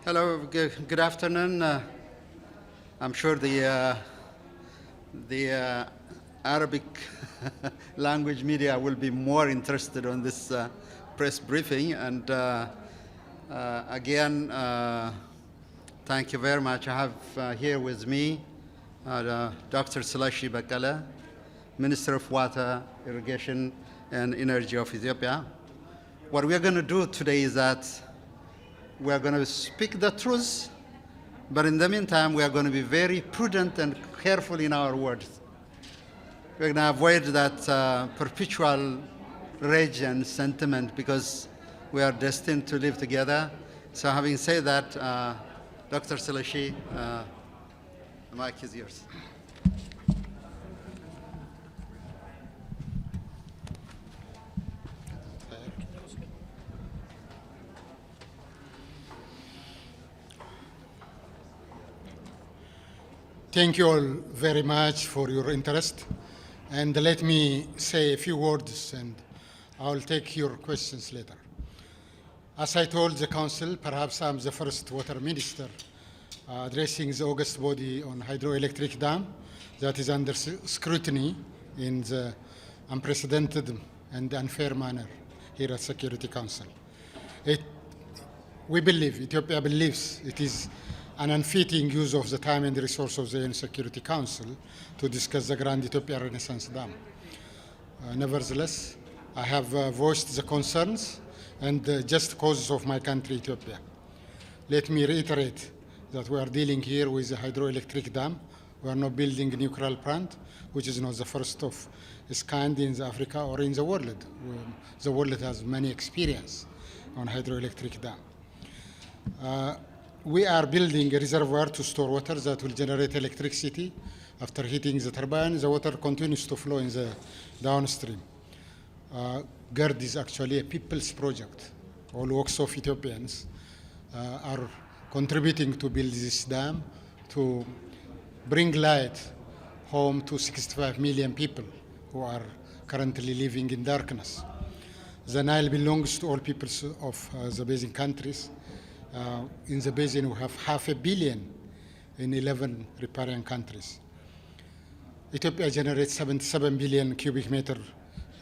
Hello, good afternoon. I'm sure the Arabic language media will be more interested on this press briefing. And again, thank you very much. I have here with me Dr. Salashi Bakala, Minister of Water, Irrigation and Energy of Ethiopia. What we're going to do today is that we are going to speak the truth, but in the meantime, we are going to be very prudent and careful in our words. We're going to avoid that perpetual rage and sentiment because we are destined to live together. So having said that, Dr. Salashi, the mic is yours. Thank you all very much for your interest. And let me say a few words and I'll take your questions later. As I told the Council, perhaps I'm the first water minister addressing the August body on hydroelectric dam that is under scrutiny in the unprecedented and unfair manner here at Security Council. We believe, Ethiopia believes, it is an unfitting use of the time and the resource of the UN Security Council to discuss the Grand Ethiopian Renaissance Dam. Nevertheless, I have voiced the concerns and the just causes of my country, Ethiopia. Let me reiterate that we are dealing here with a hydroelectric dam. We are not building a nuclear plant, which is not the first of its kind in Africa or in the world. The world has many experience on hydroelectric dam. We are building a reservoir to store water that will generate electricity. After heating the turbine, the water continues to flow in the downstream. GERD is actually a people's project. All walks of Ethiopians are contributing to build this dam to bring light home to 65 million people who are currently living in darkness. The Nile belongs to all peoples of the basin countries. In the basin, we have 500 million in 11 riparian countries. Ethiopia generates 77 billion cubic meter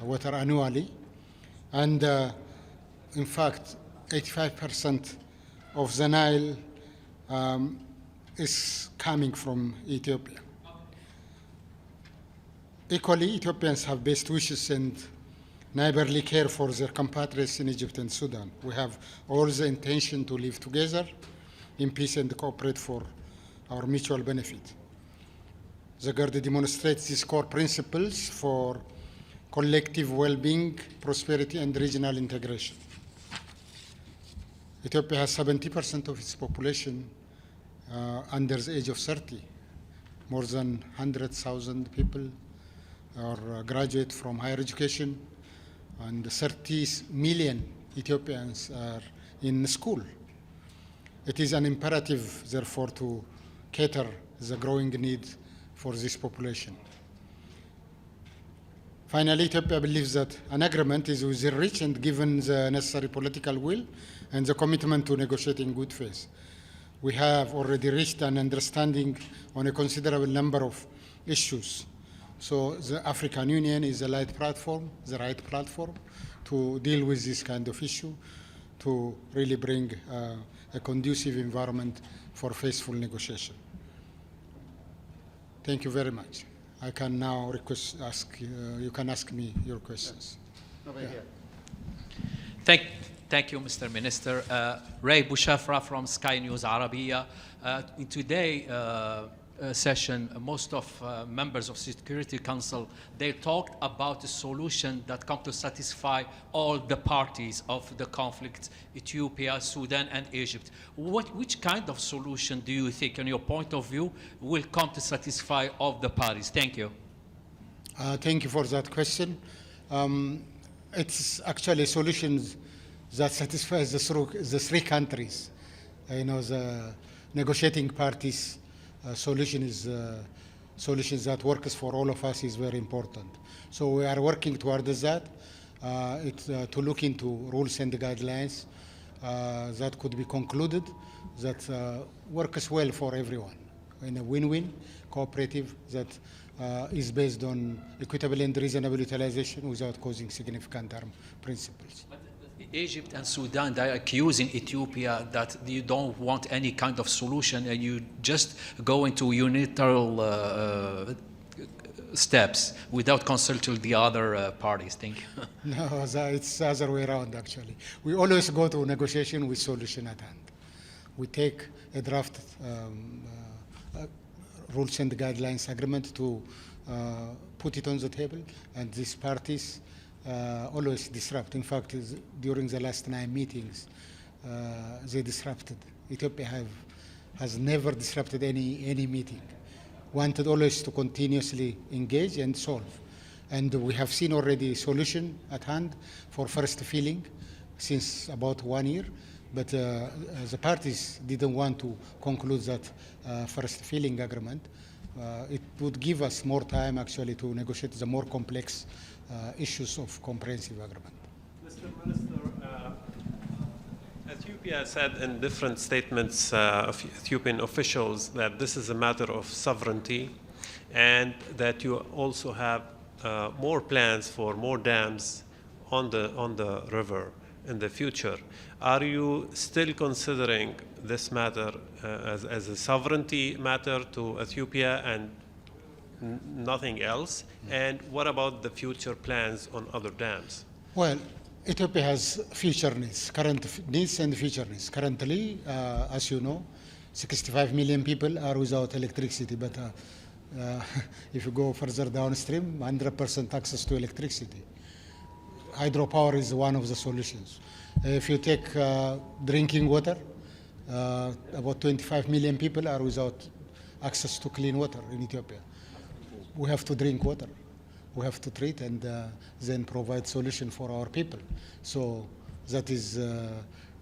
water annually. And in fact, 85% of the Nile is coming from Ethiopia. Equally, Ethiopians have best wishes and neighborly care for their compatriots in Egypt and Sudan. We have all the intention to live together in peace and cooperate for our mutual benefit. The GERD demonstrates these core principles for collective well-being, prosperity, and regional integration. Ethiopia has 70% of its population under the age of 30. More than 100,000 people are graduate from higher education, and 30 million Ethiopians are in school. It is an imperative, therefore, to cater the growing need for this population. Finally, Ethiopia believes that an agreement is within reach and given the necessary political will and the commitment to negotiate in good faith. We have already reached an understanding on a considerable number of issues. So the African Union is the right platform to deal with this kind of issue, to really bring a conducive environment for faithful negotiation. Thank you very much. I can now you can ask me your questions. Over here. Thank you, Mr. Minister. Ray Bouchafra from Sky News Arabiya. In today's session, most of members of Security Council, they talked about a solution that come to satisfy all the parties of the conflict, Ethiopia, Sudan, and Egypt. Which kind of solution do you think, in your point of view, will come to satisfy all the parties? Thank you. Thank you for that question. It's actually a solution that satisfies the three countries. The negotiating parties solution that works for all of us is very important. So we are working towards that, to look into rules and guidelines that could be concluded that works well for everyone in a win-win cooperative that is based on equitable and reasonable utilization without causing significant harm principles. Egypt and Sudan, they're accusing Ethiopia that you don't want any kind of solution and you just go into unilateral steps without consulting the other parties. Thank you. No, it's the other way around actually. We always go to negotiation with solution at hand. We take a draft rules and guidelines agreement to put it on the table, and these parties always disrupt. In fact, during the last 9 meetings, they disrupted. Ethiopia has never disrupted any meeting. Wanted always to continuously engage and solve. And we have seen already a solution at hand for first filling since about 1 year, but the parties didn't want to conclude that first filling agreement. It would give us more time actually to negotiate the more complex issues of comprehensive agreement. Mr. Minister, Ethiopia said in different statements of Ethiopian officials that this is a matter of sovereignty and that you also have more plans for more dams on the river in the future. Are you still considering this matter as a sovereignty matter to Ethiopia and nothing else? And what about the future plans on other dams? Well, Ethiopia has future needs, current needs and future needs. Currently, as you know, 65 million people are without electricity, but if you go further downstream, 100% access to electricity. Hydropower is one of the solutions. If you take drinking water, about 25 million people are without access to clean water in Ethiopia. We have to drink water. We have to treat and then provide solution for our people. So that is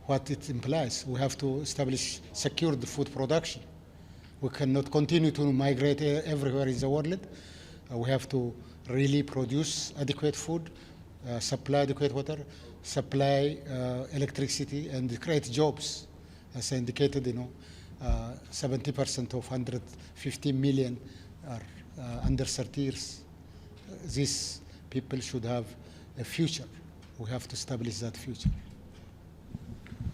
what it implies. We have to establish secured food production. We cannot continue to migrate everywhere in the world. We have to really produce adequate food, supply adequate water, supply electricity, and create jobs. As I indicated, 70% of 150 million are under 30 years. These people should have a future. We have to establish that future.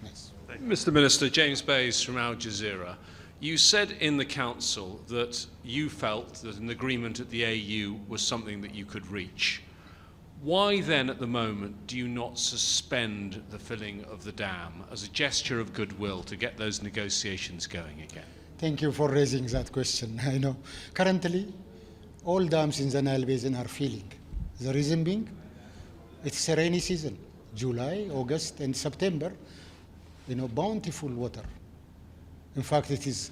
Nice. Mr. Minister, James Bays from Al Jazeera. You said in the Council that you felt that an agreement at the AU was something that you could reach. Why then, at the moment, do you not suspend the filling of the dam as a gesture of goodwill to get those negotiations going again? Thank you for raising that question. I know. Currently, all dams in the Nile Basin are filling. The reason being, it's a rainy season. July, August, and September, bountiful water. In fact, it is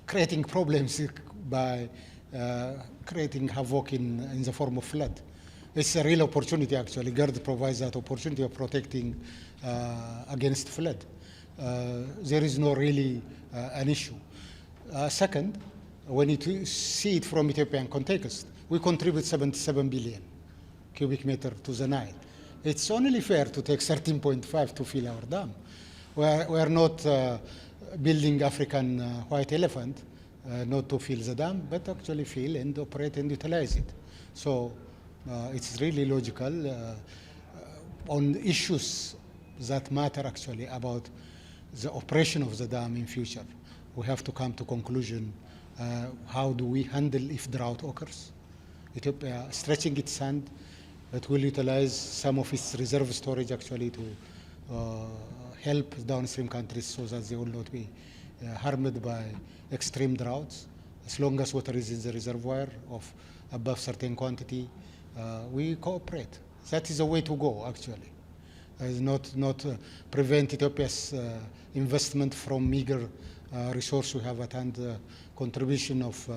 creating problems by creating havoc in the form of flood. It's a real opportunity, actually. GERD provides that opportunity of protecting against flood. There is no really an issue. Second, when you see it from Ethiopian context, we contribute 77 billion cubic meter to the Nile. It's only fair to take 13.5 to fill our dam. We are not building African white elephant, not to fill the dam, but actually fill and operate and utilize it. So it's really logical on issues that matter actually about the operation of the dam in future. We have to come to conclusion. How do we handle if drought occurs? Ethiopia stretching its hand, but will utilize some of its reserve storage actually to help downstream countries so that they will not be harmed by extreme droughts. As long as water is in the reservoir of above certain quantity, we cooperate. That is the way to go actually. Not prevent Ethiopia's investment from meager resource we have at hand, contribution of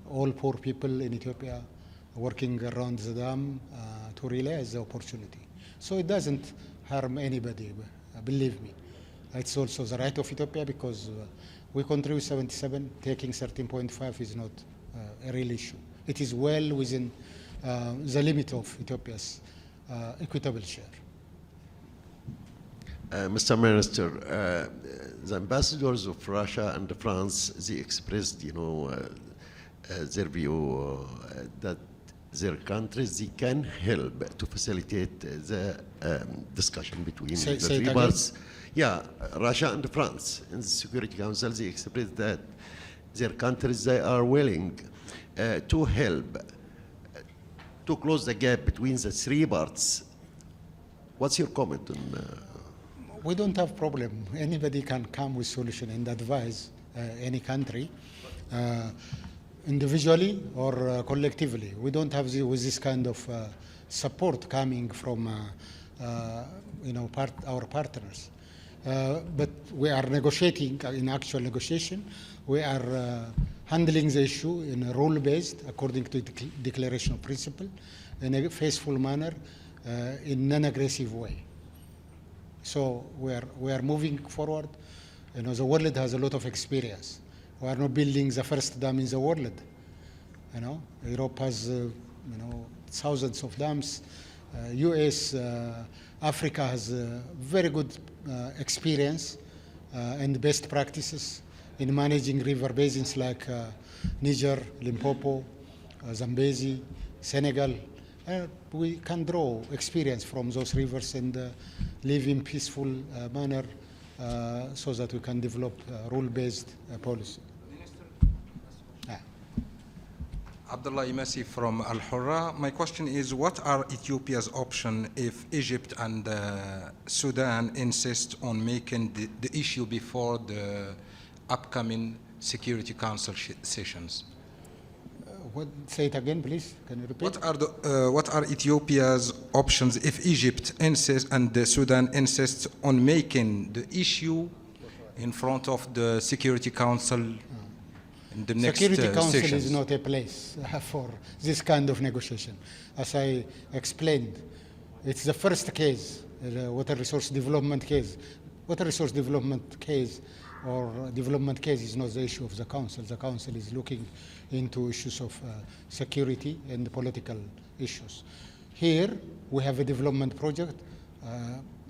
all poor people in Ethiopia working around the dam to realize the opportunity. So it doesn't harm anybody, believe me. It's also the right of Ethiopia because we contribute 77, taking 13.5 is not a real issue. It is well within the limit of Ethiopia's equitable share. Mr. Minister, the ambassadors of Russia and France, they expressed, their view that their countries, they can help to facilitate the discussion between the three parts. Yeah, Russia and France in the Security Council, they expressed that their countries, they are willing to help to close the gap between the three parts. What's your comment on? We don't have problem. Anybody can come with solution and advise any country, individually or collectively. We don't have with this kind of support coming from our partners. But we are negotiating in actual negotiation. We are handling the issue in a rule-based, according to the Declaration of Principle, in a faithful manner, in non-aggressive way. So we are moving forward. The world has a lot of experience. We are not building the first dam in the world. Europe has thousands of dams. US, Africa has very good experience and best practices in managing river basins like Niger, Limpopo, Zambezi, Senegal. We can draw experience from those rivers and live in peaceful manner so that we can develop rule-based policy. Abdullah Imasi from Al Hurra. My question is, what are Ethiopia's options if Egypt and Sudan insist on making the issue before the upcoming Security Council sessions? Say it again, please. Can you repeat? What are Ethiopia's options if Egypt insists and Sudan insists on making the issue in front of the Security Council in the next Security Council sessions? is not a place for this kind of negotiation. As I explained, it's the first case, the water resource development case. Water resource development case or development case is not the issue of the Council. The Council is looking into issues of security and political issues. Here, we have a development project.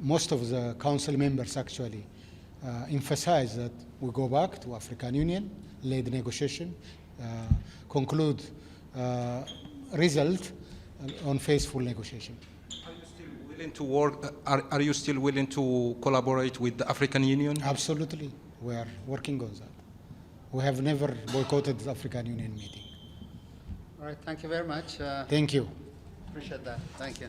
Most of the Council members actually emphasize that we go back to African Union, lead negotiation, conclude result on faithful negotiation. Are you still willing to work? Are you still willing to collaborate with the African Union? Absolutely, we are working on that. We have never boycotted the African Union meeting. All right, thank you very much. Thank you. Appreciate that. Thank you.